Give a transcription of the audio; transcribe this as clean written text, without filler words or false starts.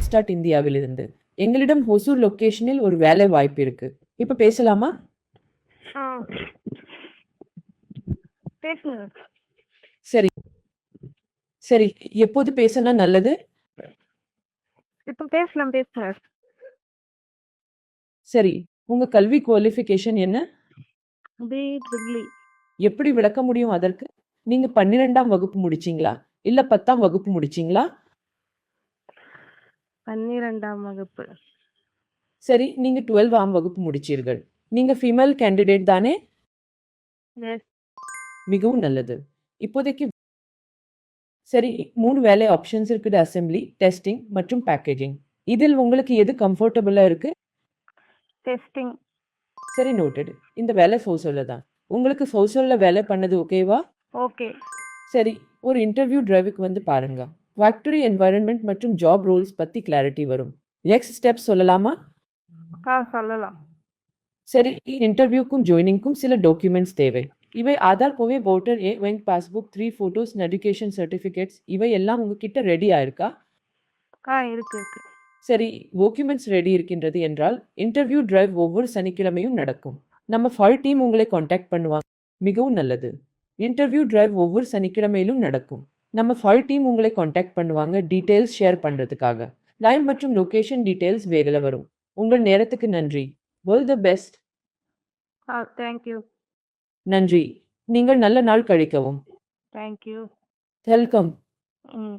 ஜாப்ஸ்டார்ட் இந்தியாவிலிருந்து. எங்களிடம் ஹொசூர் லொகேஷனில் ஒரு வேலை வாய்ப்பு இருக்கு. இப்ப பேசலாமா? ஆ பேசுங்க. சரி சரி எப்போது பேசினா நல்லது? இப்போ பேசலாம், பேசுங்க. சரி, உங்க கல்வி குவாலிஃபிகேஷன் என்ன? BEE. எப்படி விளக்க முடியும் அதற்கு? நீங்க 12ஆம் வகுப்பு முடிச்சீங்களா? இல்ல 10ஆம் வகுப்பு முடிச்சீங்களா? 12ஆம் வகுப்பு. சரி, நீங்க 12ஆம் வகுப்பு முடிச்சீர்கள். நீங்க ஃபீமேல் கேண்டிடேட் தானே? எஸ். மிகவும் நல்லது. இப்போதைக்கு சரி 3 வேலை ஆப்ஷன்ஸ் இருக்குது. அசெம்பிளி, டெஸ்டிங் மற்றும் பேக்கேஜிங். இதில் உங்களுக்கு எது கம்ஃபர்டபுளா இருக்கு? டெஸ்டிங். சரி நோட்டட். இந்த வேலை ஃபோர்ஸோல தான். உங்களுக்கு ஃபோர்ஸோல வேலை பண்ணது ஓகேவா? ஓகே. சரி, ஒரு இன்டர்வியூ டிரைவுக்கு வந்து பாருங்க. ஃபேக்டரி என்வாயரன்மெண்ட் மற்றும் ஜாப் ரோல்ஸ் பத்தி கிளாரிட்டி வரும். நெக்ஸ்ட் ஸ்டெப் சொல்லலாமா? சொல்லலாம். சரி, இன்டர்வியூக்கும் ஜாயினிங்க்கும் சில டாக்குமெண்ட்ஸ் தேவை. இவை ஆதார் கோவை, voter bank passbook, 3 photos, education certificates இவை எல்லாம் உங்ககிட்ட ரெடியா இருக்கா? இருக்கு. சரி, டாக்குமெண்ட்ஸ் ரெடி இருக்கின்றது என்றால் இன்டர்வியூ டிரைவ் ஒவ்வொரு சனிக்கிழமையும் நடக்கும். நம்ம ஃபால் டீம் உங்களை காண்டாக்ட் பண்ணுவாங்க. மிகவும் நல்லது. இன்டர்வியூ டிரைவ் ஒவ்வொரு சனிக்கிழமையிலும் நடக்கும். நம்ம ஃபால் டீம் உங்களை காண்டாக்ட் பண்ணுவாங்க டீடைல்ஸ் ஷேர் பண்றதுக்காக. டைம் மற்றும் லொகேஷன் டீடைல்ஸ் வேகல வரும். உங்கள் நேரத்துக்கு நன்றி. All the best. தேங்க்யூ. நன்றி. நீங்கள் நல்ல நாள் கழிக்கவும். தேங்க்யூ. வெல்கம். ம்.